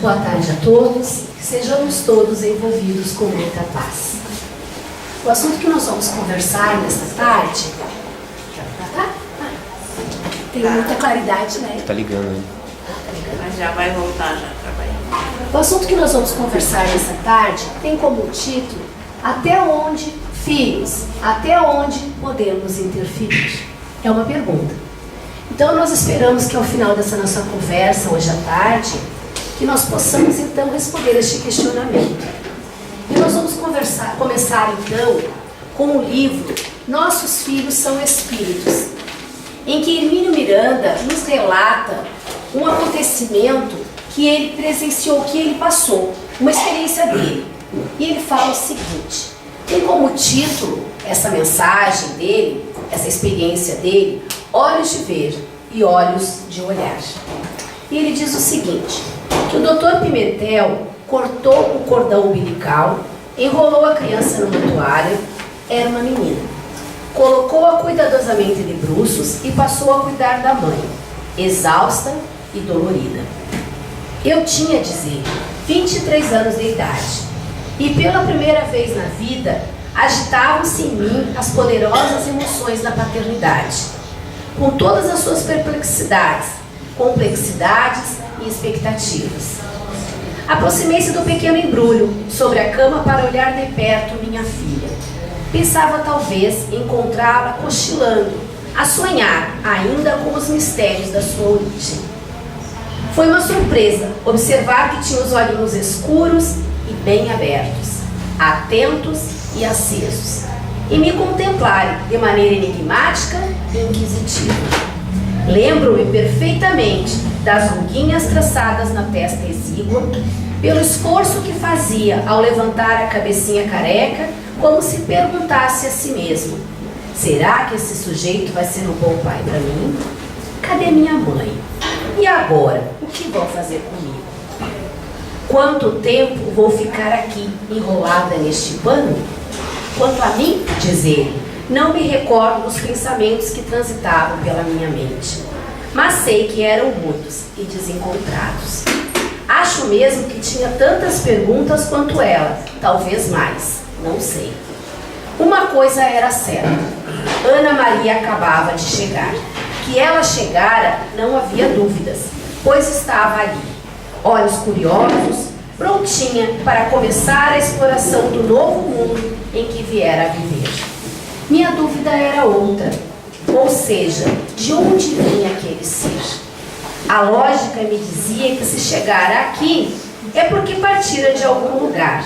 Boa tarde a todos, que sejamos todos envolvidos com muita paz. O assunto que nós vamos conversar nesta tarde... Tem muita claridade, né? Tá ligando aí. Mas já vai voltar já trabalhar. O assunto que nós vamos conversar nesta tarde tem como título Até onde, filhos, até onde podemos interferir? É uma pergunta. Então nós esperamos que ao final dessa nossa conversa, hoje à tarde, que nós possamos então responder este questionamento. E nós vamos começar então com o livro Nossos Filhos São Espíritos, em que Hermínio Miranda nos relata um acontecimento que ele presenciou, que ele passou, uma experiência dele. E ele fala o seguinte, tem como título essa mensagem dele, essa experiência dele, Olhos de Ver e Olhos de Olhar. E ele diz o seguinte, que o Dr. Pimentel cortou o cordão umbilical, enrolou a criança numa toalha, era uma menina. Colocou-a cuidadosamente de bruços e passou a cuidar da mãe, exausta e dolorida. Eu tinha, diz ele, 23 anos de idade, e pela primeira vez na vida, agitavam-se em mim as poderosas emoções da paternidade, com todas as suas perplexidades, complexidades e expectativas. Aproximei-se do pequeno embrulho sobre a cama para olhar de perto minha filha. Pensava talvez encontrá-la cochilando, a sonhar ainda com os mistérios da sua origem. Foi uma surpresa observar que tinha os olhinhos escuros e bem abertos, atentos e acesos, e me contemplarem de maneira enigmática e inquisitiva. Lembro-me perfeitamente das ruguinhas traçadas na testa exígua, pelo esforço que fazia ao levantar a cabecinha careca, como se perguntasse a si mesmo, será que esse sujeito vai ser um bom pai para mim? Cadê minha mãe? E agora, o que vão fazer comigo? Quanto tempo vou ficar aqui enrolada neste pano? Quanto a mim, diz ele, não me recordo dos pensamentos que transitavam pela minha mente, mas sei que eram muitos e desencontrados. Acho mesmo que tinha tantas perguntas quanto ela, talvez mais, não sei. Uma coisa era certa, Ana Maria acabava de chegar. Que ela chegara, não havia dúvidas, pois estava ali, olhos curiosos, prontinha para começar a exploração do novo mundo em que viera a viver. Minha dúvida era outra, ou seja, de onde vinha aquele ser? A lógica me dizia que se chegara aqui é porque partira de algum lugar.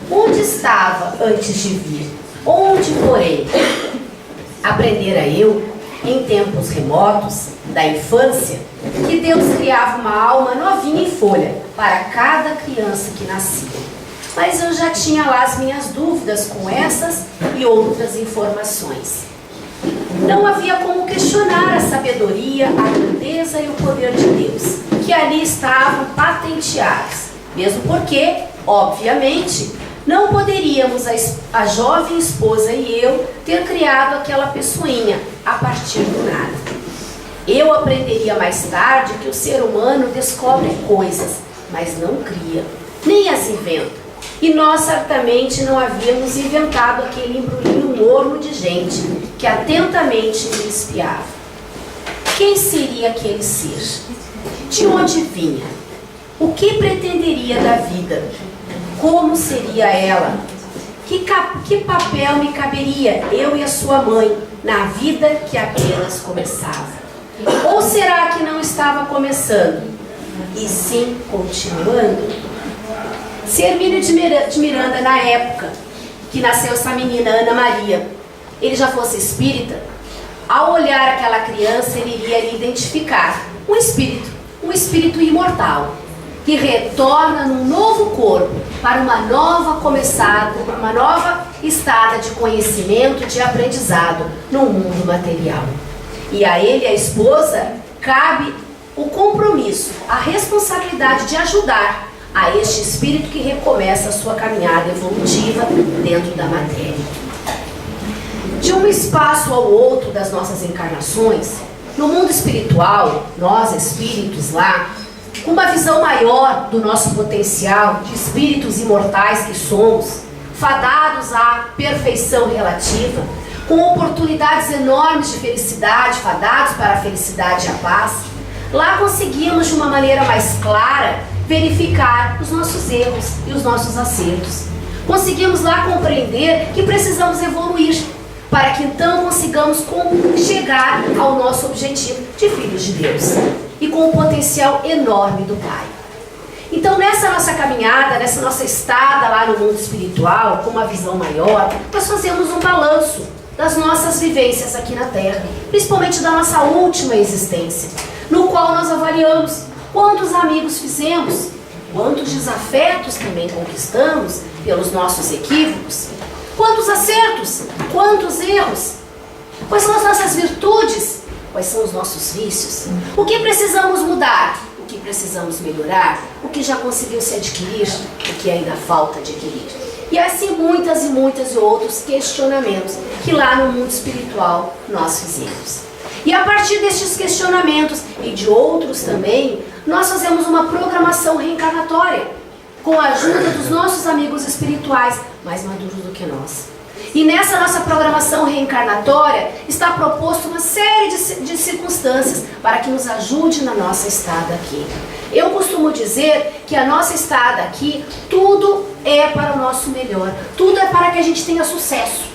Onde estava antes de vir? Onde, porém? Aprendera eu, em tempos remotos, da infância, que Deus criava uma alma novinha em folha para cada criança que nascia. Mas eu já tinha lá as minhas dúvidas com essas e outras informações. Não havia como questionar a sabedoria, a grandeza e o poder de Deus, que ali estavam patenteados, mesmo porque, obviamente, não poderíamos, a jovem esposa e eu, ter criado aquela pessoinha a partir do nada. Eu aprenderia mais tarde que o ser humano descobre coisas, mas não cria, nem as inventa. E nós certamente não havíamos inventado aquele embrulhinho morno de gente que atentamente me espiava. Quem seria aquele ser? De onde vinha? O que pretenderia da vida? Como seria ela? Que papel me caberia, eu e a sua mãe, na vida que apenas começava? Ou será que não estava começando, e sim continuando? Se Hermínio de Miranda, na época que nasceu essa menina, Ana Maria, ele já fosse espírita, ao olhar aquela criança, ele iria lhe identificar um espírito imortal, que retorna num novo corpo para uma nova começada, uma nova estada de conhecimento, de aprendizado no mundo material. E a ele, a esposa, cabe o compromisso, a responsabilidade de ajudar a este espírito que recomeça a sua caminhada evolutiva dentro da matéria. De um espaço ao outro das nossas encarnações, no mundo espiritual, nós espíritos lá, com uma visão maior do nosso potencial de espíritos imortais que somos, fadados à perfeição relativa, com oportunidades enormes de felicidade, fadados para a felicidade e a paz, lá conseguimos de uma maneira mais clara verificar os nossos erros e os nossos acertos. Conseguimos lá compreender que precisamos evoluir para que então consigamos chegar ao nosso objetivo de filhos de Deus e com o potencial enorme do Pai. Então, nessa nossa caminhada, nessa nossa estada lá no mundo espiritual, com uma visão maior, nós fazemos um balanço das nossas vivências aqui na Terra, principalmente da nossa última existência, no qual nós avaliamos quantos amigos fizemos, quantos desafetos também conquistamos pelos nossos equívocos, quantos acertos, quantos erros, quais são as nossas virtudes, quais são os nossos vícios, o que precisamos mudar, o que precisamos melhorar, o que já conseguiu se adquirir, o que ainda falta de adquirir. E assim muitas e outros questionamentos que lá no mundo espiritual nós fizemos. E a partir destes questionamentos e de outros também, nós fazemos uma programação reencarnatória, com a ajuda dos nossos amigos espirituais, mais maduros do que nós. E nessa nossa programação reencarnatória está proposto uma série de circunstâncias para que nos ajude na nossa estada aqui. Eu costumo dizer que a nossa estada aqui, tudo é para o nosso melhor, tudo é para que a gente tenha sucesso,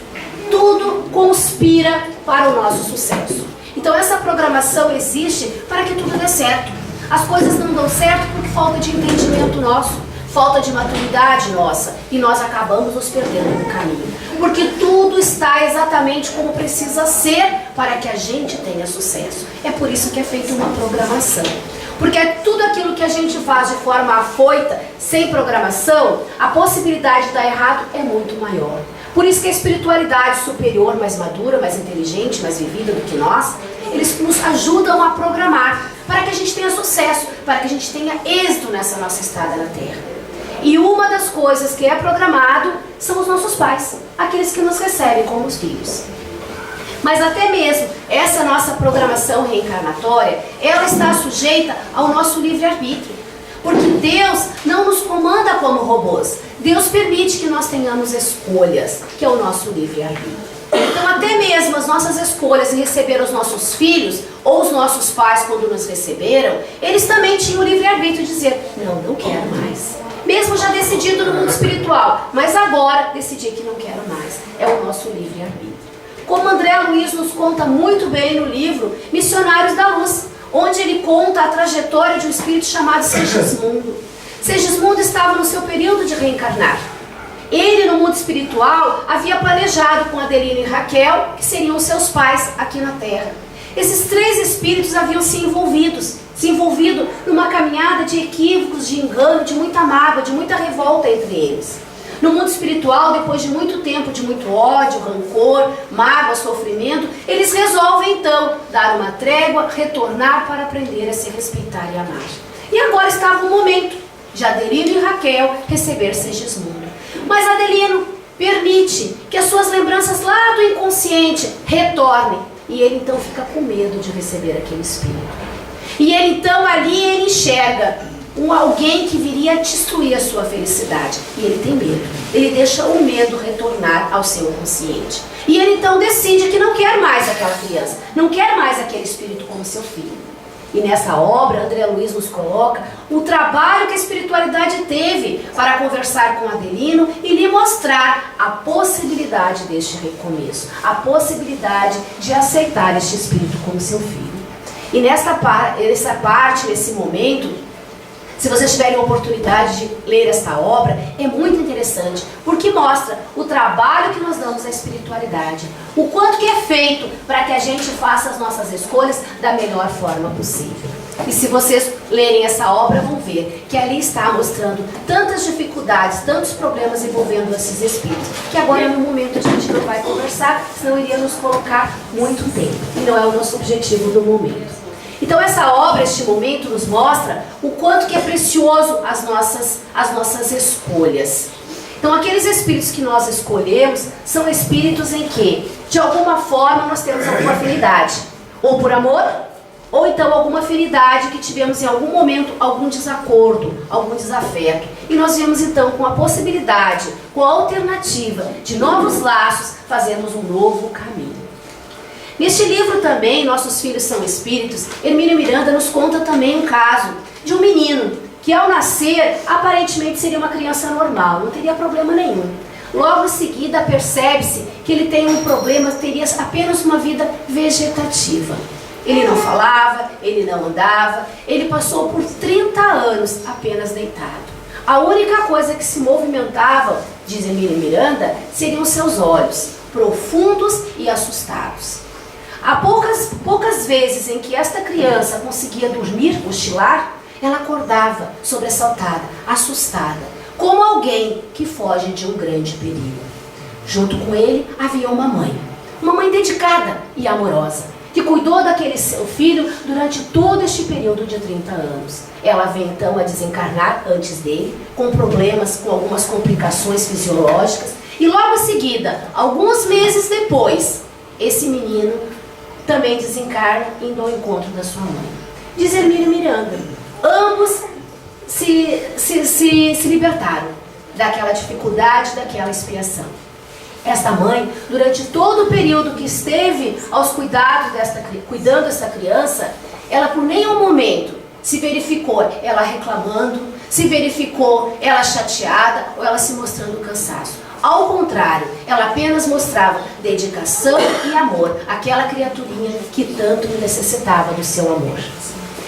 tudo conspira para o nosso sucesso. Então essa programação existe para que tudo dê certo. As coisas não dão certo porque falta de entendimento nosso, falta de maturidade nossa, e nós acabamos nos perdendo no caminho. Porque tudo está exatamente como precisa ser para que a gente tenha sucesso. É por isso que é feita uma programação. Porque tudo aquilo que a gente faz de forma afoita, sem programação, a possibilidade de dar errado é muito maior. Por isso que a espiritualidade superior, mais madura, mais inteligente, mais vivida do que nós, eles nos ajudam a programar para que a gente tenha sucesso, para que a gente tenha êxito nessa nossa estada na Terra. E uma das coisas que é programado são os nossos pais, aqueles que nos recebem como os filhos. Mas até mesmo essa nossa programação reencarnatória, ela está sujeita ao nosso livre-arbítrio. Porque Deus não nos comanda como robôs. Deus permite que nós tenhamos escolhas, que é o nosso livre-arbítrio. Então até mesmo as nossas escolhas em receber os nossos filhos, ou os nossos pais quando nos receberam, eles também tinham o livre-arbítrio de dizer, não quero mais. Mesmo já decidido no mundo espiritual, mas agora decidi que não quero mais. É o nosso livre-arbítrio. Como André Luiz nos conta muito bem no livro Missionários da Luz, onde ele conta a trajetória de um espírito chamado Segismundo. Segismundo estava no seu período de reencarnar. Ele, no mundo espiritual, havia planejado com Adelina e Raquel, que seriam seus pais aqui na Terra. Esses três espíritos haviam se envolvido numa caminhada de equívocos, de engano, de muita mágoa, de muita revolta entre eles. No mundo espiritual, depois de muito tempo, de muito ódio, rancor, mágoa, sofrimento, eles resolvem então dar uma trégua, retornar para aprender a se respeitar e amar. E agora estava o momento de Adelino e Raquel receber Segismundo. Mas Adelino permite que as suas lembranças lá do inconsciente retornem. E ele então fica com medo de receber aquele espírito. E ele então ali ele enxerga alguém que viria destruir a sua felicidade. E ele tem medo. Ele deixa o medo retornar ao seu inconsciente. E ele então decide que não quer mais aquela criança, não quer mais aquele espírito como seu filho. E nessa obra, André Luiz nos coloca o trabalho que a espiritualidade teve para conversar com Adelino e lhe mostrar a possibilidade deste recomeço, a possibilidade de aceitar este espírito como seu filho. E nessa parte, nesse momento, se vocês tiverem a oportunidade de ler esta obra, é muito interessante, porque mostra o trabalho que nós damos à espiritualidade, o quanto que é feito para que a gente faça as nossas escolhas da melhor forma possível. E se vocês lerem essa obra, vão ver que ali está mostrando tantas dificuldades, tantos problemas envolvendo esses espíritos, que agora no momento a gente não vai conversar, senão iria nos colocar muito tempo, e não é o nosso objetivo no momento. Então essa obra, este momento, nos mostra o quanto que é precioso as nossas escolhas. Então aqueles espíritos que nós escolhemos são espíritos em que, de alguma forma, nós temos alguma afinidade. Ou por amor, ou então alguma afinidade que tivemos em algum momento, algum desacordo, algum desafeto. E nós viemos então com a possibilidade, com a alternativa de novos laços, fazermos um novo caminho. Neste livro também, Nossos Filhos São Espíritos, Hermínio Miranda nos conta também um caso de um menino que ao nascer, aparentemente seria uma criança normal, não teria problema nenhum. Logo em seguida, percebe-se que ele tem um problema, teria apenas uma vida vegetativa. Ele não falava, ele não andava, ele passou por 30 anos apenas deitado. A única coisa que se movimentava, diz Hermínio Miranda, seriam seus olhos, profundos e assustados. Há poucas vezes em que esta criança conseguia dormir, cochilar, ela acordava sobressaltada, assustada, como alguém que foge de um grande perigo. Junto com ele havia uma mãe dedicada e amorosa, que cuidou daquele seu filho durante todo este período de 30 anos. Ela vem então a desencarnar antes dele, com problemas, com algumas complicações fisiológicas, e logo em seguida, alguns meses depois, esse menino também desencarna indo ao encontro da sua mãe. Diz Hermínio Miranda, ambos se libertaram daquela dificuldade, daquela expiação. Esta mãe, durante todo o período que esteve aos cuidando dessa criança, ela por nenhum momento se verificou ela reclamando, se verificou ela chateada ou ela se mostrando cansaço. Ao contrário, ela apenas mostrava dedicação e amor àquela criaturinha que tanto necessitava do seu amor.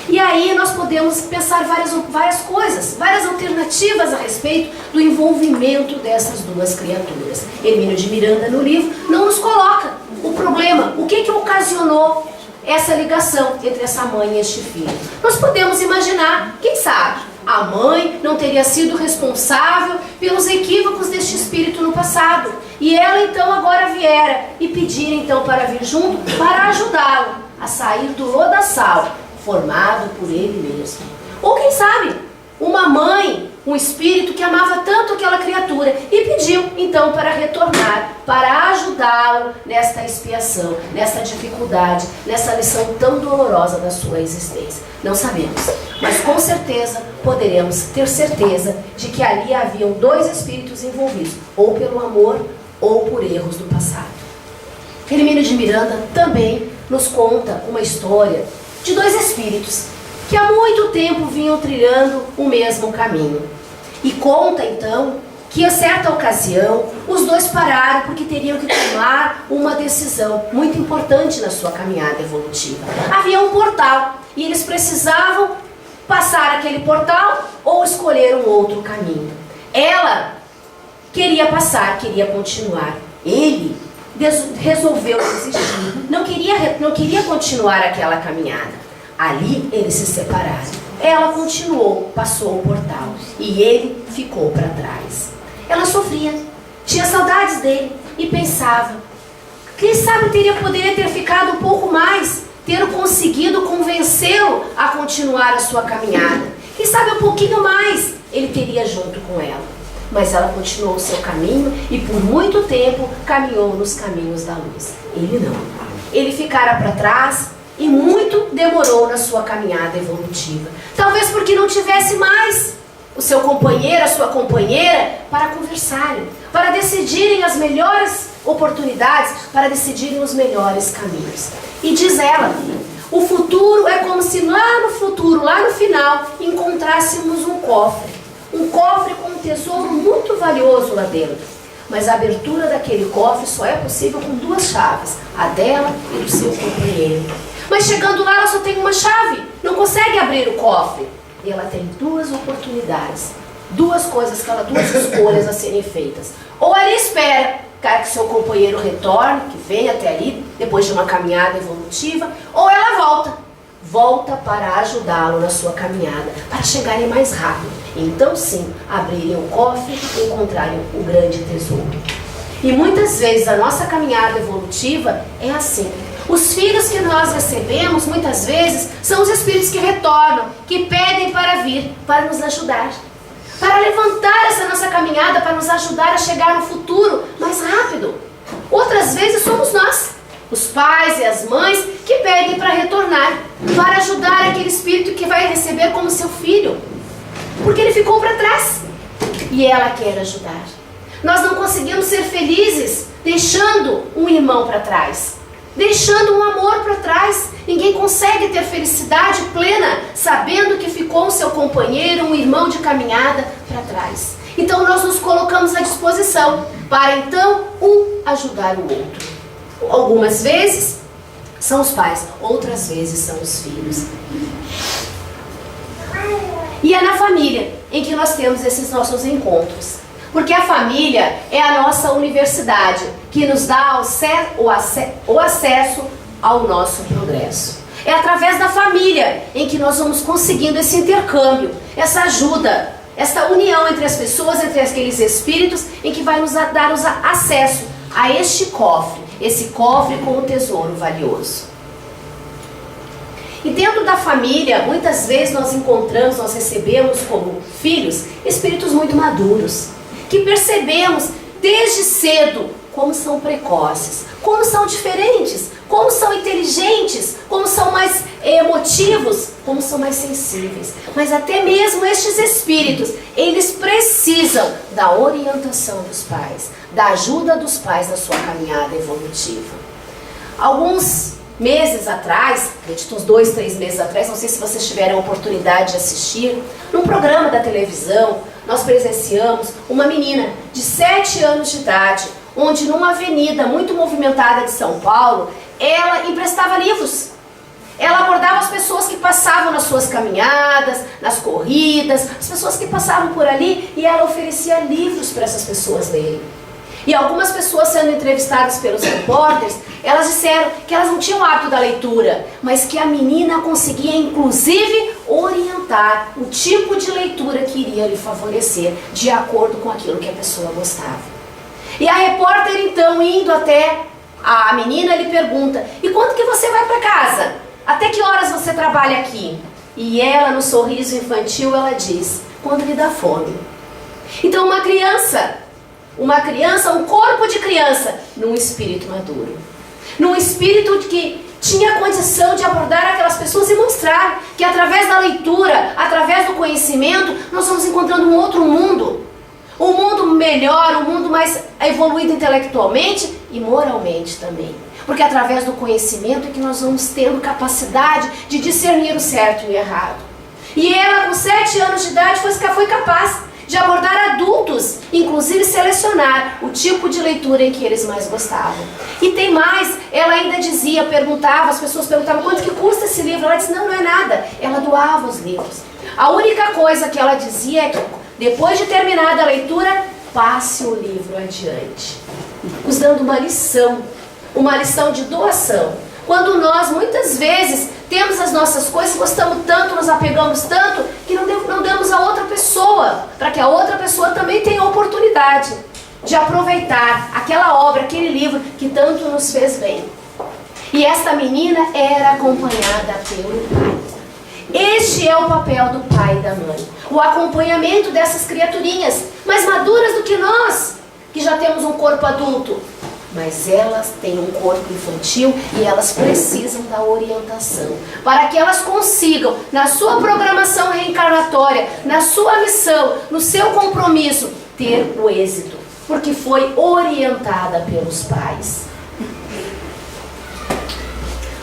E aí nós podemos pensar várias coisas, várias alternativas a respeito do envolvimento dessas duas criaturas. Hermínio de Miranda, no livro, não nos coloca o problema, o que ocasionou essa ligação entre essa mãe e este filho. Nós podemos imaginar, quem sabe, a mãe não teria sido responsável pelos equívocos deste espírito no passado. E ela então agora viera e pedir então para vir junto, para ajudá-lo a sair do lodaçal formado por ele mesmo. Ou quem sabe, uma mãe, um espírito que amava tanto aquela criatura e pediu então para retornar, para ajudá-lo nesta expiação, nessa dificuldade, nessa lição tão dolorosa da sua existência. Não sabemos, mas com certeza poderemos ter certeza de que ali haviam dois espíritos envolvidos, ou pelo amor ou por erros do passado. Hermínio de Miranda também nos conta uma história de dois espíritos que há muito tempo vinham trilhando o mesmo caminho. E conta então que a certa ocasião os dois pararam porque teriam que tomar uma decisão muito importante na sua caminhada evolutiva. Havia um portal e eles precisavam passar aquele portal ou escolher um outro caminho. Ela queria passar, queria continuar. Ele resolveu desistir, não queria continuar aquela caminhada. Ali eles se separaram. Ela continuou, passou o portal e ele ficou para trás. Ela sofria, tinha saudades dele e pensava, quem sabe poderia ter ficado um pouco mais, ter conseguido convencê-lo a continuar a sua caminhada. Quem sabe um pouquinho mais ele teria junto com ela. Mas ela continuou o seu caminho e por muito tempo caminhou nos caminhos da luz. Ele não. Ele ficara para trás e muito demorou na sua caminhada evolutiva. Talvez porque não tivesse mais o seu companheiro, a sua companheira, para conversarem, para decidirem as melhores oportunidades, para decidirem os melhores caminhos. E diz ela, o futuro é como se lá no futuro, lá no final, encontrássemos um cofre com um tesouro muito valioso lá dentro. Mas a abertura daquele cofre só é possível com duas chaves, a dela e do seu companheiro. Mas chegando lá, ela só tem uma chave, não consegue abrir o cofre. E ela tem duas oportunidades, duas escolhas a serem feitas. Ou ela espera que seu companheiro retorne, que venha até ali, depois de uma caminhada evolutiva, ou ela volta para ajudá-lo na sua caminhada, para chegarem mais rápido. Então sim, abrirem o cofre e encontrarem o grande tesouro. E muitas vezes a nossa caminhada evolutiva é assim. Os filhos que nós recebemos, muitas vezes, são os espíritos que retornam, que pedem para vir, para nos ajudar. Para levantar essa nossa caminhada, para nos ajudar a chegar no futuro mais rápido. Outras vezes somos nós Os pais e as mães que pedem para retornar, para ajudar aquele espírito que vai receber como seu filho, porque ele ficou para trás e ela quer ajudar. Nós não conseguimos ser felizes deixando um irmão para trás, deixando um amor para trás. Ninguém consegue ter felicidade plena sabendo que ficou o seu companheiro, um irmão de caminhada para trás. Então nós nos colocamos à disposição para então um ajudar o outro. Algumas vezes são os pais, outras vezes são os filhos. E é na família em que nós temos esses nossos encontros. Porque a família é a nossa universidade, que nos dá o acesso ao nosso progresso. É através da família em que nós vamos conseguindo esse intercâmbio, essa ajuda, essa união entre as pessoas, entre aqueles espíritos, em que vai nos dar acesso a este cofre, esse cofre com o tesouro valioso. E dentro da família, muitas vezes nós recebemos como filhos, espíritos muito maduros, que percebemos desde cedo como são precoces, como são diferentes, como são inteligentes, como são mais emotivos, como são mais sensíveis. Mas até mesmo estes espíritos, eles precisam da orientação dos pais, da ajuda dos pais na sua caminhada evolutiva. Alguns meses atrás, acredito uns 2, 3 meses atrás, não sei se vocês tiveram a oportunidade de assistir, num programa da televisão, nós presenciamos uma menina de 7 anos de idade, onde numa avenida muito movimentada de São Paulo, ela emprestava livros. Ela abordava as pessoas que passavam nas suas caminhadas, nas corridas, as pessoas que passavam por ali, e ela oferecia livros para essas pessoas lerem. E algumas pessoas sendo entrevistadas pelos repórteres, elas disseram que elas não tinham o hábito da leitura, mas que a menina conseguia inclusive orientar o tipo de leitura que iria lhe favorecer, de acordo com aquilo que a pessoa gostava. E a repórter então, indo até a menina, lhe pergunta: e quando que você vai para casa? Até que horas você trabalha aqui? E ela, no sorriso infantil, ela diz: quando lhe dá fome. Então uma criança, um corpo de criança, num espírito maduro. Num espírito que tinha condição de abordar aquelas pessoas e mostrar que através da leitura, através do conhecimento, nós vamos encontrando um outro mundo. Um mundo melhor, um mundo mais evoluído intelectualmente e moralmente também. Porque através do conhecimento é que nós vamos tendo capacidade de discernir o certo e o errado. E ela, com 7 anos de idade, foi capaz de abordar adultos, inclusive selecionar o tipo de leitura em que eles mais gostavam. E tem mais, ela ainda dizia, as pessoas perguntavam: quanto que custa esse livro? Ela disse: não é nada. Ela doava os livros. A única coisa que ela dizia é que, depois de terminada a leitura, passe o livro adiante, nos dando uma lição de doação. Quando nós, muitas vezes, temos as nossas coisas, gostamos tanto, nos apegamos tanto, que não damos a outra pessoa, para que a outra pessoa também tenha a oportunidade de aproveitar aquela obra, aquele livro que tanto nos fez bem. E esta menina era acompanhada pelo pai. Este é o papel do pai e da mãe. O acompanhamento dessas criaturinhas, mais maduras do que nós, que já temos um corpo adulto. Mas elas têm um corpo infantil e elas precisam da orientação, para que elas consigam, na sua programação reencarnatória, na sua missão, no seu compromisso, ter o êxito, porque foi orientada pelos pais.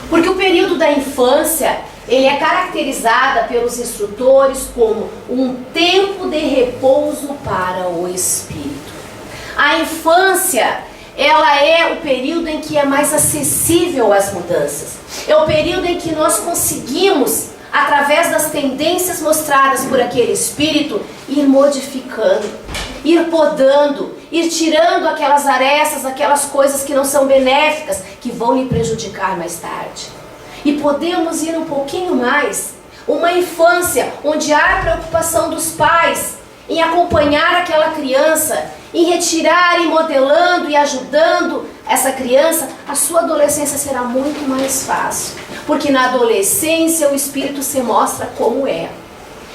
Porque o período da infância, ele é caracterizado pelos instrutores como um tempo de repouso para o espírito. A infância, ela é o período em que é mais acessível às mudanças. É o período em que nós conseguimos, através das tendências mostradas por aquele espírito, ir modificando, ir podando, ir tirando aquelas arestas, aquelas coisas que não são benéficas, que vão lhe prejudicar mais tarde. E podemos ir um pouquinho mais, uma infância onde há preocupação dos pais em acompanhar aquela criança, em retirar e modelando e ajudando essa criança. A sua adolescência será muito mais fácil, porque na adolescência o espírito se mostra como é.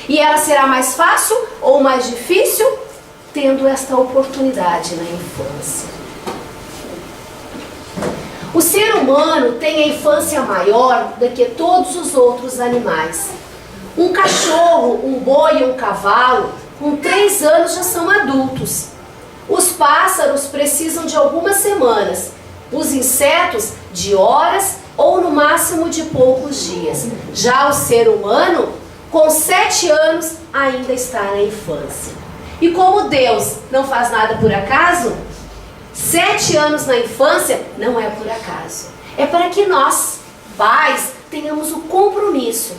E ela será mais fácil ou mais difícil, tendo esta oportunidade na infância. O ser humano tem a infância maior do que todos os outros animais. Um cachorro, um boi ou um cavalo, com 3 anos já são adultos. Os pássaros precisam de algumas semanas, os insetos de horas ou no máximo de poucos dias. Já o ser humano, com 7 anos, ainda está na infância. E como Deus não faz nada por acaso, 7 anos na infância não é por acaso. É para que nós, pais, tenhamos o compromisso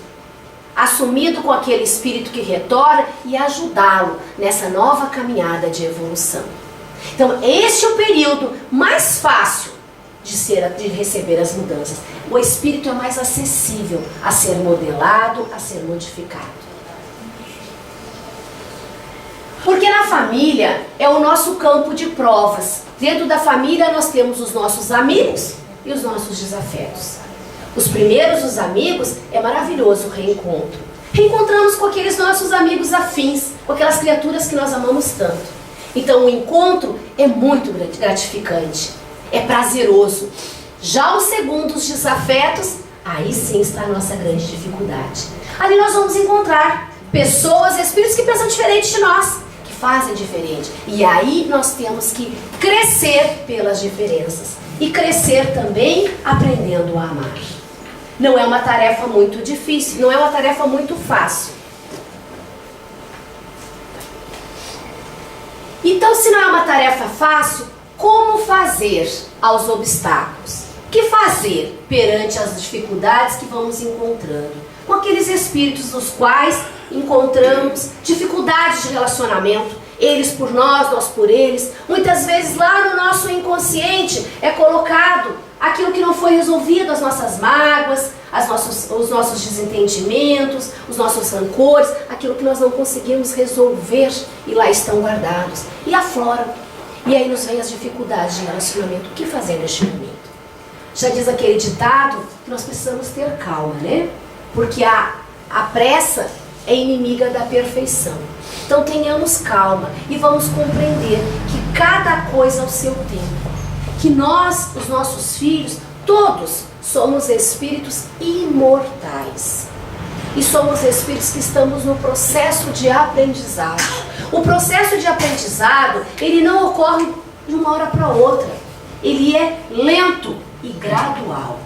assumido com aquele espírito que retorna e ajudá-lo nessa nova caminhada de evolução. Então, este é o período mais fácil de receber as mudanças. O espírito é mais acessível a ser modelado, a ser modificado. Porque na família é o nosso campo de provas. Dentro da família nós temos os nossos amigos e os nossos desafetos. Os primeiros, os amigos, é maravilhoso o reencontro. Reencontramos com aqueles nossos amigos afins, com aquelas criaturas que nós amamos tanto. Então o encontro é muito gratificante, é prazeroso. Já os segundos, os desafetos, aí sim está a nossa grande dificuldade. Ali nós vamos encontrar pessoas, espíritos que pensam diferente de nós, que fazem diferente. E aí nós temos que crescer pelas diferenças e crescer também aprendendo a amar. Não é uma tarefa muito difícil, não é uma tarefa muito fácil. Então, se não é uma tarefa fácil, como fazer aos obstáculos? O que fazer perante as dificuldades que vamos encontrando? Com aqueles espíritos dos quais encontramos dificuldades de relacionamento, eles por nós por eles. Muitas vezes lá no nosso inconsciente é colocado aquilo que não foi resolvido, as nossas mágoas, os nossos desentendimentos, os nossos rancores, aquilo que nós não conseguimos resolver e lá estão guardados. E afloram. E aí nos vem as dificuldades de relacionamento. O que fazer neste momento? Já diz aquele ditado que nós precisamos ter calma, né? Porque a pressa é inimiga da perfeição. Então tenhamos calma e vamos compreender que cada coisa ao seu tempo. Que nós, os nossos filhos, todos somos espíritos imortais. E somos espíritos que estamos no processo de aprendizado. O processo de aprendizado, ele não ocorre de uma hora para outra. Ele é lento e gradual.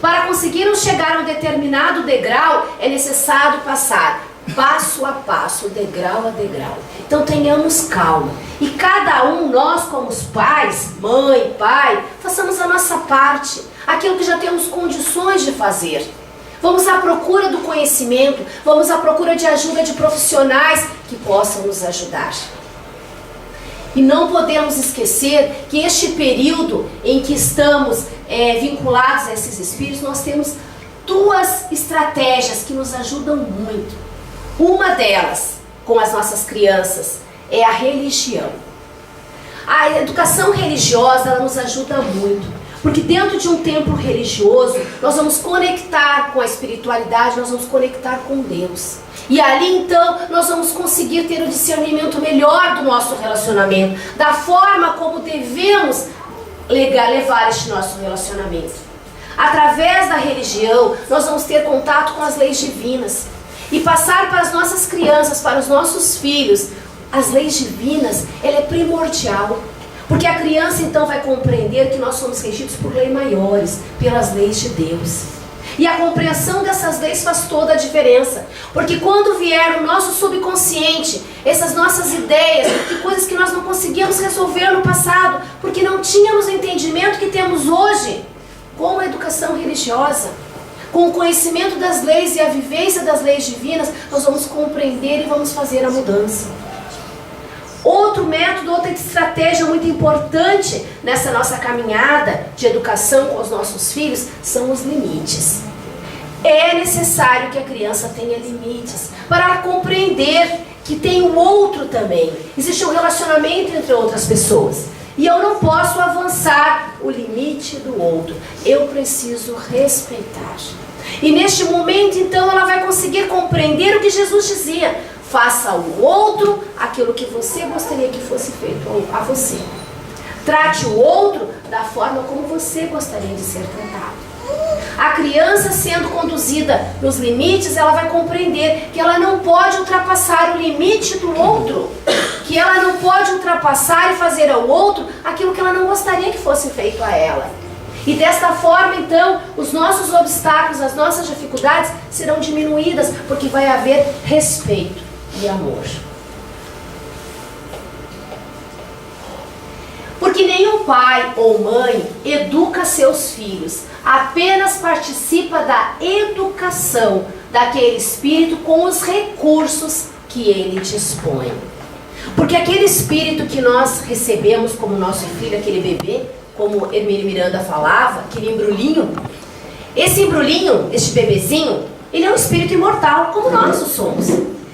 Para conseguirmos chegar a um determinado degrau, é necessário passar passo a passo, degrau a degrau. Então tenhamos calma. E cada um, nós como os pais, mãe, pai, façamos a nossa parte, aquilo que já temos condições de fazer. Vamos à procura do conhecimento, vamos à procura de ajuda de profissionais que possam nos ajudar. E não podemos esquecer que este período em que estamos vinculados a esses espíritos, nós temos 2 estratégias que nos ajudam muito. Uma delas, com as nossas crianças, é a religião. A educação religiosa, ela nos ajuda muito, porque dentro de um templo religioso, nós vamos conectar com a espiritualidade, nós vamos conectar com Deus. E ali então, nós vamos conseguir ter o discernimento melhor do nosso relacionamento, da forma como devemos levar este nosso relacionamento. Através da religião, nós vamos ter contato com as leis divinas. E passar para as nossas crianças, para os nossos filhos, as leis divinas, ela é primordial. Porque a criança então vai compreender que nós somos regidos por leis maiores, pelas leis de Deus. E a compreensão dessas leis faz toda a diferença. Porque quando vier o nosso subconsciente, essas nossas ideias, de coisas que nós não conseguíamos resolver no passado, porque não tínhamos o entendimento que temos hoje, com a educação religiosa, com o conhecimento das leis e a vivência das leis divinas, nós vamos compreender e vamos fazer a mudança. Outro método, outra estratégia muito importante nessa nossa caminhada de educação com os nossos filhos são os limites. É necessário que a criança tenha limites para ela compreender que tem o outro também. Existe um relacionamento entre outras pessoas. E eu não posso avançar o limite do outro. Eu preciso respeitar. E neste momento, então, ela vai conseguir compreender o que Jesus dizia. Faça ao outro aquilo que você gostaria que fosse feito a você. Trate o outro da forma como você gostaria de ser tratado. A criança, sendo conduzida nos limites, ela vai compreender que ela não pode ultrapassar o limite do outro, que ela não pode ultrapassar e fazer ao outro aquilo que ela não gostaria que fosse feito a ela. E desta forma, então, os nossos obstáculos, as nossas dificuldades serão diminuídas, porque vai haver respeito e amor. Porque nenhum pai ou mãe educa seus filhos, apenas participa da educação daquele espírito com os recursos que ele dispõe. Porque aquele espírito que nós recebemos como nosso filho, aquele bebê, como Hermínia Miranda falava, aquele embrulhinho, esse embrulhinho, este bebezinho, ele é um espírito imortal, como nós o somos.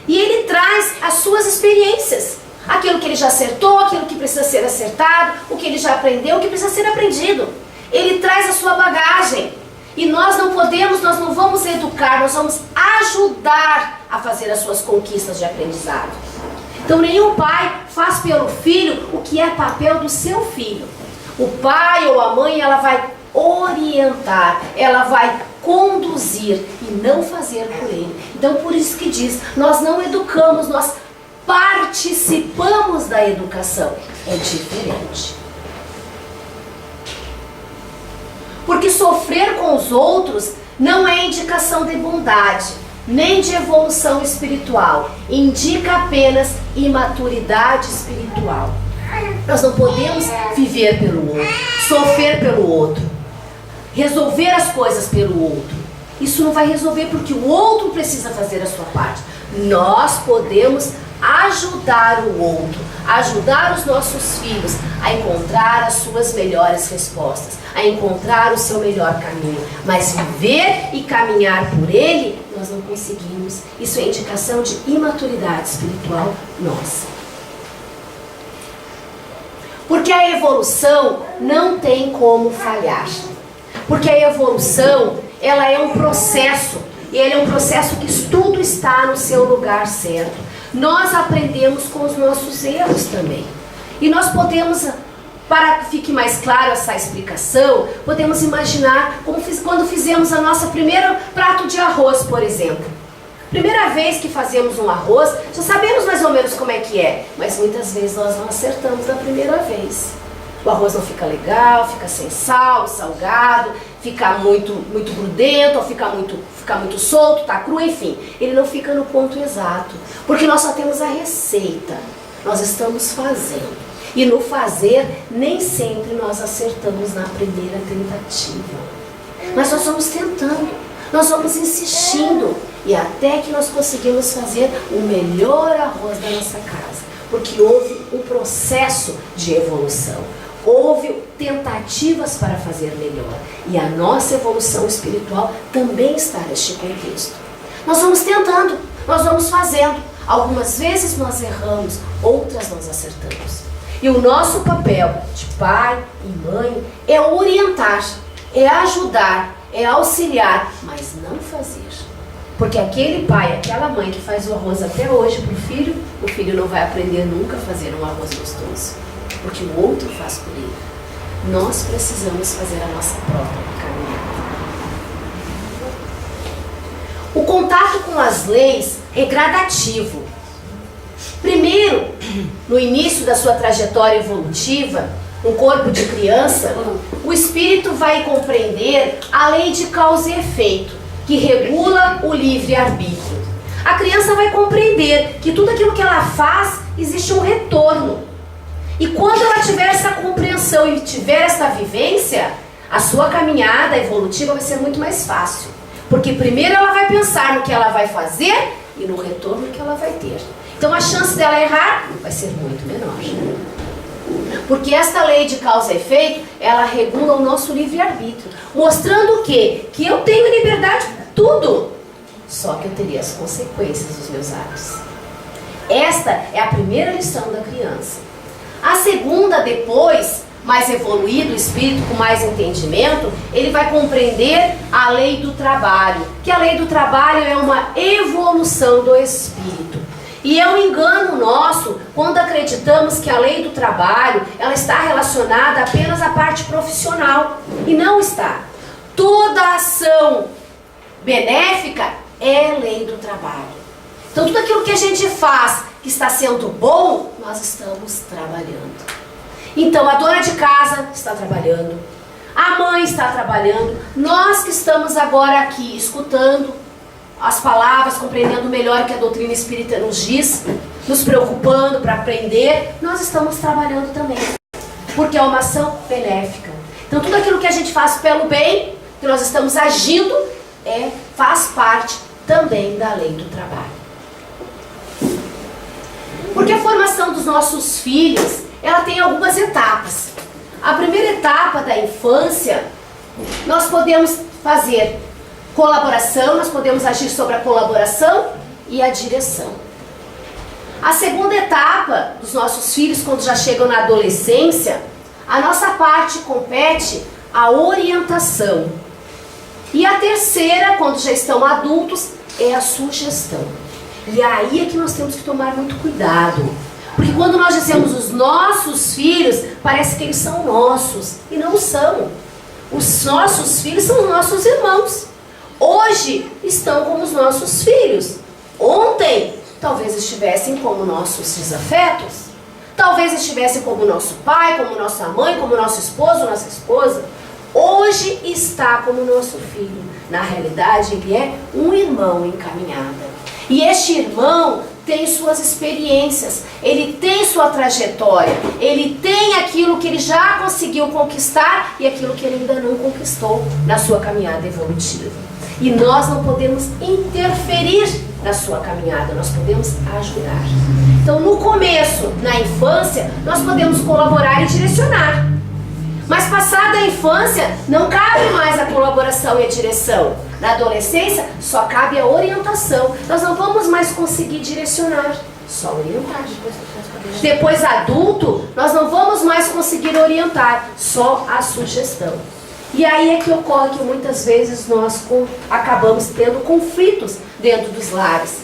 E ele traz as suas experiências. Aquilo que ele já acertou, aquilo que precisa ser acertado, o que ele já aprendeu, o que precisa ser aprendido. Ele traz a sua bagagem. E nós não podemos, nós não vamos educar, nós vamos ajudar a fazer as suas conquistas de aprendizado. Então nenhum pai faz pelo filho o que é papel do seu filho. O pai ou a mãe, ela vai orientar, ela vai conduzir e não fazer por ele. Então por isso que diz, nós não educamos, nós participamos da educação. É diferente. Porque sofrer com os outros não é indicação de bondade, nem de evolução espiritual. Indica apenas imaturidade espiritual. Nós não podemos viver pelo outro, sofrer pelo outro, resolver as coisas pelo outro. Isso não vai resolver porque o outro precisa fazer a sua parte. Nós podemos ajudar o outro, ajudar os nossos filhos a encontrar as suas melhores respostas, a encontrar o seu melhor caminho. Mas viver e caminhar por ele, nós não conseguimos. Isso é indicação de imaturidade espiritual nossa. Porque a evolução não tem como falhar. Porque a evolução, ela é um processo. E ele é um processo que tudo está no seu lugar certo. Nós aprendemos com os nossos erros também. E nós podemos, para que fique mais claro essa explicação, podemos imaginar como quando fizemos a nossa primeiro prato de arroz, por exemplo. Primeira vez que fazemos um arroz, já sabemos mais ou menos como é que é, mas muitas vezes nós não acertamos na primeira vez. O arroz não fica legal, fica sem sal, salgado, fica muito grudento, ou fica muito solto, tá cru, enfim. Ele não fica no ponto exato, porque nós só temos a receita, nós estamos fazendo. E no fazer, nem sempre nós acertamos na primeira tentativa. Mas nós vamos tentando, nós vamos insistindo, e até que nós conseguimos fazer o melhor arroz da nossa casa. Porque houve um processo de evolução. Houve tentativas para fazer melhor. E a nossa evolução espiritual também está neste contexto. Nós vamos tentando, nós vamos fazendo. Algumas vezes nós erramos, outras nós acertamos. E o nosso papel de pai e mãe é orientar, é ajudar, é auxiliar, mas não fazer. Porque aquele pai, aquela mãe que faz o arroz até hoje para o filho não vai aprender nunca a fazer um arroz gostoso. Porque o outro faz por ele. Nós precisamos fazer a nossa própria caminhada. O contato com as leis é gradativo. Primeiro, no início da sua trajetória evolutiva, no corpo de criança, o espírito vai compreender a lei de causa e efeito, que regula o livre-arbítrio. A criança vai compreender que tudo aquilo que ela faz, existe um retorno. E quando ela tiver essa compreensão e tiver essa vivência, a sua caminhada evolutiva vai ser muito mais fácil. Porque primeiro ela vai pensar no que ela vai fazer e no retorno que ela vai ter. Então a chance dela errar vai ser muito menor. Porque esta lei de causa e efeito, ela regula o nosso livre-arbítrio. Mostrando o quê? Que eu tenho liberdade para tudo. Só que eu teria as consequências dos meus atos. Esta é a primeira lição da criança. A segunda, depois, mais evoluído, o espírito com mais entendimento, ele vai compreender a lei do trabalho. Que a lei do trabalho é uma evolução do espírito. E é um engano nosso quando acreditamos que a lei do trabalho ela está relacionada apenas à parte profissional. E não está. Toda ação benéfica é lei do trabalho. Então tudo aquilo que a gente faz que está sendo bom, nós estamos trabalhando. Então a dona de casa está trabalhando, a mãe está trabalhando, nós que estamos agora aqui escutando as palavras, compreendendo melhor o que a doutrina espírita nos diz, nos preocupando para aprender, nós estamos trabalhando também, porque é uma ação benéfica. Então tudo aquilo que a gente faz pelo bem, que nós estamos agindo, faz parte também da lei do trabalho. Porque a formação dos nossos filhos, ela tem algumas etapas. A primeira etapa da infância, nós podemos fazer colaboração, nós podemos agir sobre a colaboração e a direção. A segunda etapa dos nossos filhos, quando já chegam na adolescência, a nossa parte compete à orientação. E a terceira, quando já estão adultos, é a sugestão. E aí é que nós temos que tomar muito cuidado. Porque quando nós dizemos os nossos filhos, parece que eles são nossos. E não são. Os nossos filhos são nossos irmãos. Hoje estão como os nossos filhos. Ontem, talvez estivessem como nossos desafetos. Talvez estivessem como nosso pai, como nossa mãe, como nosso esposo, nossa esposa. Hoje está como nosso filho. Na realidade, ele é um irmão em caminhada. E este irmão tem suas experiências, ele tem sua trajetória, ele tem aquilo que ele já conseguiu conquistar e aquilo que ele ainda não conquistou na sua caminhada evolutiva. E nós não podemos interferir na sua caminhada, nós podemos ajudar. Então, no começo, na infância, nós podemos colaborar e direcionar. Mas passada a infância, não cabe mais a colaboração e a direção. Na adolescência, só cabe a orientação. Nós não vamos mais conseguir direcionar, só orientar. Depois adulto, nós não vamos mais conseguir orientar, só a sugestão. E aí é que ocorre que muitas vezes nós acabamos tendo conflitos dentro dos lares.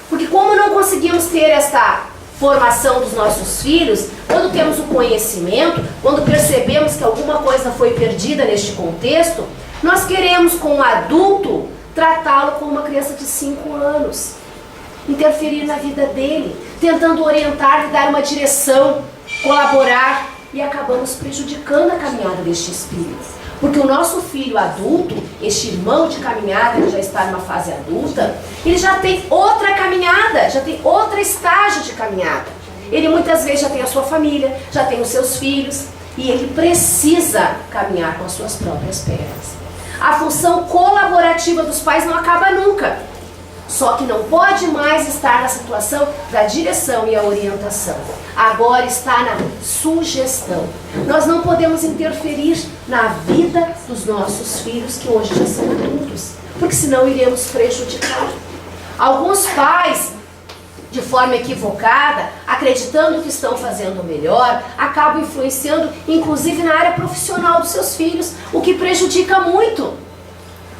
Porque como não conseguimos ter esta formação dos nossos filhos, quando temos o conhecimento, quando percebemos que alguma coisa foi perdida neste contexto, nós queremos com o adulto tratá-lo como uma criança de 5 anos, interferir na vida dele, tentando orientar e dar uma direção, colaborar, e acabamos prejudicando a caminhada deste espírito. Porque o nosso filho adulto, este irmão de caminhada, que já está numa fase adulta, ele já tem outra caminhada, já tem outro estágio de caminhada. Ele muitas vezes já tem a sua família, já tem os seus filhos, e ele precisa caminhar com as suas próprias pernas. A função colaborativa dos pais não acaba nunca. Só que não pode mais estar na situação da direção e a orientação. Agora está na sugestão. Nós não podemos interferir na vida dos nossos filhos que hoje já são adultos, porque senão iremos prejudicar. Alguns pais, de forma equivocada, acreditando que estão fazendo o melhor, acabam influenciando inclusive na área profissional dos seus filhos, o que prejudica muito.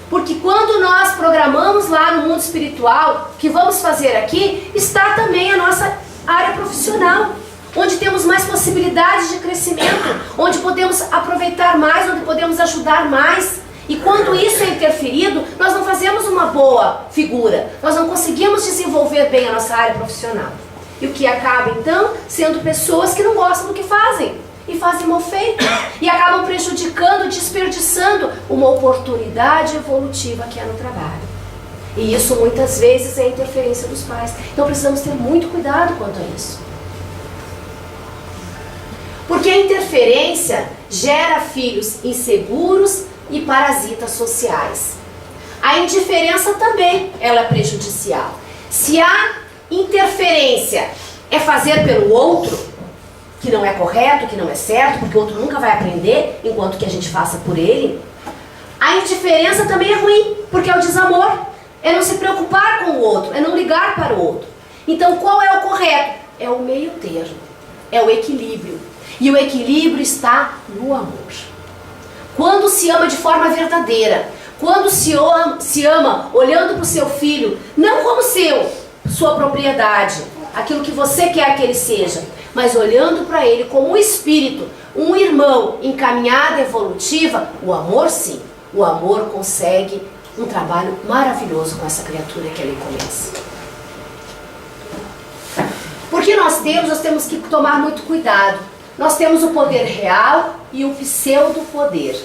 Porque quando nós programamos lá no mundo espiritual, que vamos fazer aqui, está também a nossa área profissional, onde temos mais possibilidades de crescimento, onde podemos aproveitar mais, onde podemos ajudar mais. E quando isso é interferido, nós não fazemos uma boa figura, nós não conseguimos desenvolver bem a nossa área profissional. E o que acaba então sendo pessoas que não gostam do que fazem. E fazem mal feito. E acabam prejudicando, desperdiçando uma oportunidade evolutiva que é no trabalho. E isso muitas vezes é a interferência dos pais. Então precisamos ter muito cuidado quanto a isso. Porque a interferência gera filhos inseguros e parasitas sociais. A indiferença também ela é prejudicial. Se a interferência é fazer pelo outro, que não é correto, que não é certo, porque o outro nunca vai aprender enquanto que a gente faça por ele, a indiferença também é ruim, porque é o desamor, é não se preocupar com o outro, é não ligar para o outro. Então qual é o correto? É o meio termo, é o equilíbrio. E o equilíbrio está no amor. Quando se ama de forma verdadeira, quando se ama olhando para o seu filho, não como sua propriedade, aquilo que você quer que ele seja, mas olhando para ele como um espírito, um irmão em caminhada evolutiva, o amor sim, o amor consegue um trabalho maravilhoso com essa criatura que ele começa. Porque nós temos que tomar muito cuidado. Nós temos o poder real e o pseudo-poder.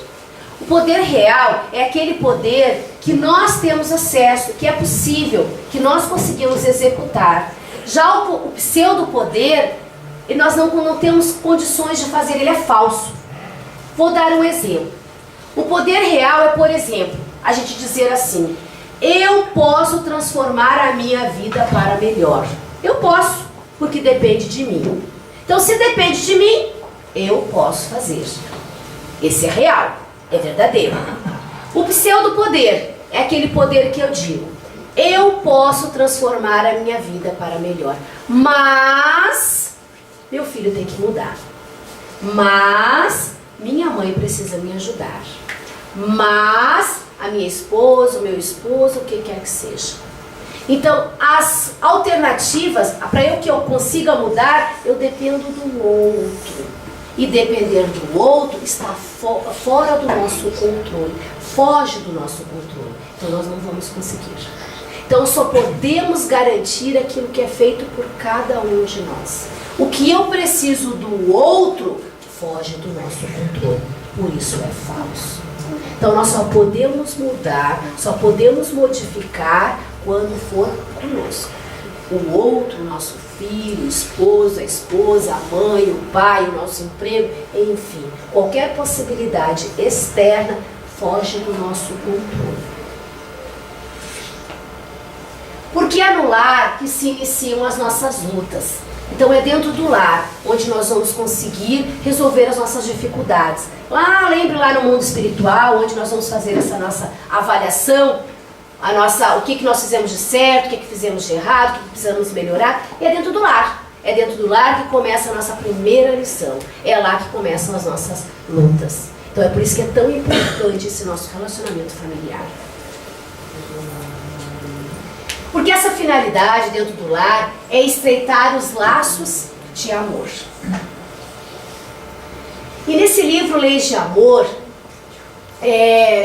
O poder real é aquele poder que nós temos acesso, que é possível, que nós conseguimos executar. Já o pseudo-poder, nós não temos condições de fazer, ele é falso. Vou dar um exemplo. O poder real é, por exemplo, a gente dizer assim: eu posso transformar a minha vida para melhor. Eu posso, porque depende de mim. Então, se depende de mim, eu posso fazer. Esse é real, é verdadeiro. O pseudo-poder é aquele poder que eu digo: eu posso transformar a minha vida para melhor, mas meu filho tem que mudar. Mas minha mãe precisa me ajudar. Mas a minha esposa, o meu esposo, o que quer que seja. Então, as alternativas, para que eu consiga mudar, eu dependo do outro. E depender do outro está fora do nosso controle, foge do nosso controle. Então, nós não vamos conseguir. Então, só podemos garantir aquilo que é feito por cada um de nós. O que eu preciso do outro foge do nosso controle. Por isso é falso. Então, nós só podemos mudar, só podemos modificar quando for conosco. O outro, o nosso filho, o esposo, a esposa, a mãe, o pai, o nosso emprego, enfim, qualquer possibilidade externa foge do nosso controle. Porque é no lar que se iniciam as nossas lutas. Então é dentro do lar onde nós vamos conseguir resolver as nossas dificuldades. Lembre lá no mundo espiritual, onde nós vamos fazer essa nossa avaliação, o que nós fizemos de certo, o que fizemos de errado, o que precisamos melhorar. E é dentro do lar. É dentro do lar que começa a nossa primeira lição. É lá que começam as nossas lutas. Então é por isso que é tão importante esse nosso relacionamento familiar. Porque essa finalidade dentro do lar é estreitar os laços de amor. E nesse livro Leis de Amor,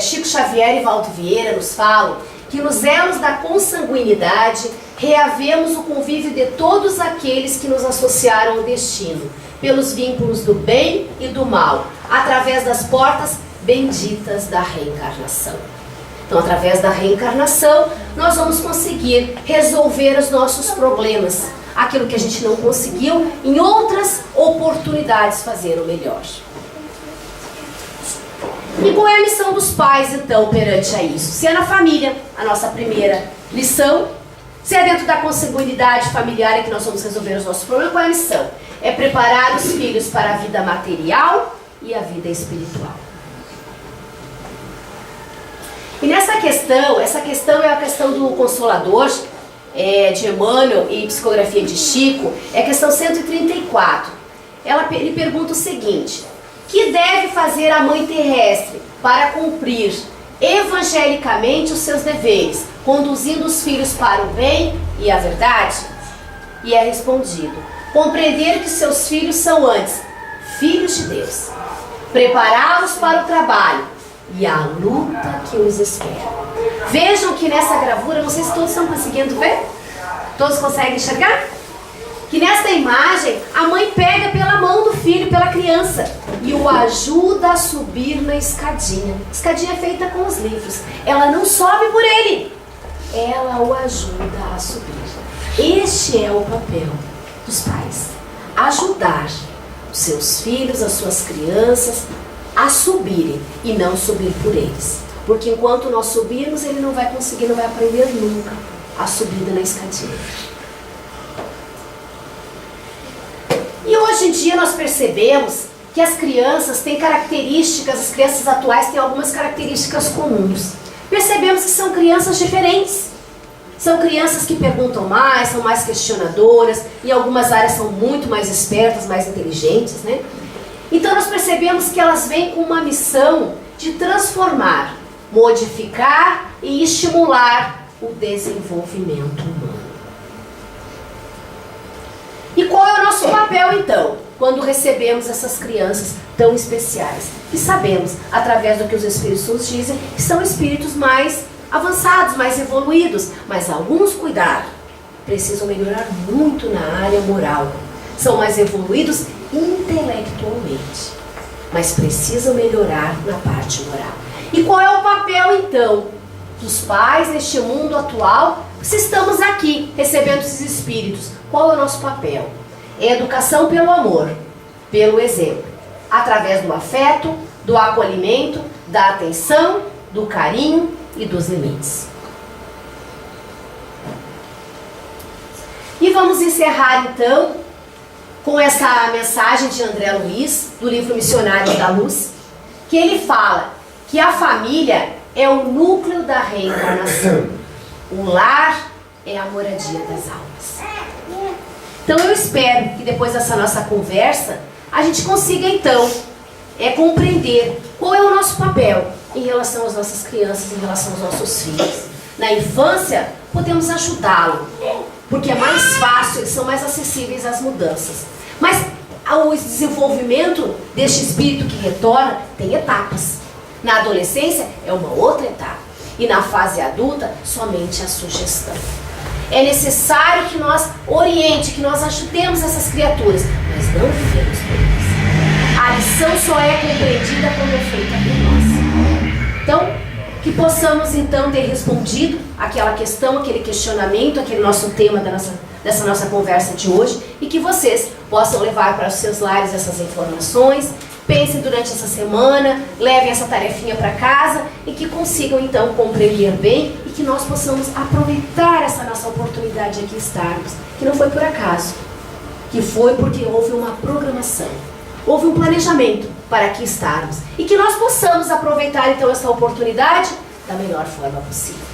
Chico Xavier e Valdo Vieira nos falam que nos elos da consanguinidade reavemos o convívio de todos aqueles que nos associaram ao destino, pelos vínculos do bem e do mal, através das portas benditas da reencarnação. Então, através da reencarnação, nós vamos conseguir resolver os nossos problemas, aquilo que a gente não conseguiu em outras oportunidades fazer o melhor. E qual é a missão dos pais, então, perante a isso? Se é na família, a nossa primeira lição, se é dentro da consanguinidade familiar em que nós vamos resolver os nossos problemas, qual é a missão? É preparar os filhos para a vida material e a vida espiritual. E essa questão é a questão do Consolador, de Emmanuel e psicografia de Chico, é a questão 134. Ele pergunta o seguinte: que deve fazer a mãe terrestre para cumprir evangelicamente os seus deveres, conduzindo os filhos para o bem e a verdade? E é respondido: compreender que seus filhos são antes filhos de Deus, prepará-los para o trabalho e a luta que os espera. Vejam que nessa gravura, não sei se todos estão conseguindo ver? Todos conseguem enxergar? Que nesta imagem, a mãe pega pela mão do filho, pela criança, e o ajuda a subir na escadinha. A escadinha é feita com os livros. Ela não sobe por ele, ela o ajuda a subir. Este é o papel dos pais: ajudar os seus filhos, as suas crianças a subirem e não subir por eles. Porque enquanto nós subirmos, ele não vai conseguir, não vai aprender nunca a subida na escadinha. E hoje em dia nós percebemos que as crianças têm características, as crianças atuais têm algumas características comuns. Percebemos que são crianças diferentes. São crianças que perguntam mais, são mais questionadoras, em algumas áreas são muito mais espertas, mais inteligentes, né? Então nós percebemos que elas vêm com uma missão de transformar, modificar e estimular o desenvolvimento humano. E qual é o nosso papel então, quando recebemos essas crianças tão especiais? Que sabemos, através do que os Espíritos nos dizem, que são espíritos mais avançados, mais evoluídos, mas alguns, cuidado, precisam melhorar muito na área moral. São mais evoluídos intelectualmente, mas precisam melhorar na parte moral. E qual é o papel então dos pais neste mundo atual? Se estamos aqui recebendo esses espíritos, qual é o nosso papel? É educação pelo amor, pelo exemplo, através do afeto, do acolhimento, da atenção, do carinho e dos limites. E vamos encerrar então com essa mensagem de André Luiz, do livro Missionários da Luz, que ele fala que a família é o núcleo da reencarnação. O lar é a moradia das almas. Então eu espero que depois dessa nossa conversa, a gente consiga então compreender qual é o nosso papel em relação às nossas crianças, em relação aos nossos filhos. Na infância, podemos ajudá-lo, porque é mais fácil, eles são mais acessíveis às mudanças. Mas o desenvolvimento deste espírito que retorna tem etapas. Na adolescência é uma outra etapa. E na fase adulta, somente a sugestão. É necessário que nós oriente, que nós ajudemos essas criaturas, mas não vivemos por eles. A lição só é compreendida quando é feita por nós. Então, que possamos então ter respondido aquela questão, aquele questionamento, aquele nosso tema dessa nossa conversa de hoje, e que vocês possam levar para os seus lares essas informações, pensem durante essa semana, levem essa tarefinha para casa e que consigam então compreender bem e que nós possamos aproveitar essa nossa oportunidade de aqui estarmos, que não foi por acaso, que foi porque houve uma programação, houve um planejamento para aqui estarmos e que nós possamos aproveitar então essa oportunidade da melhor forma possível.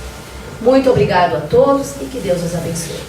Muito obrigado a todos e que Deus os abençoe.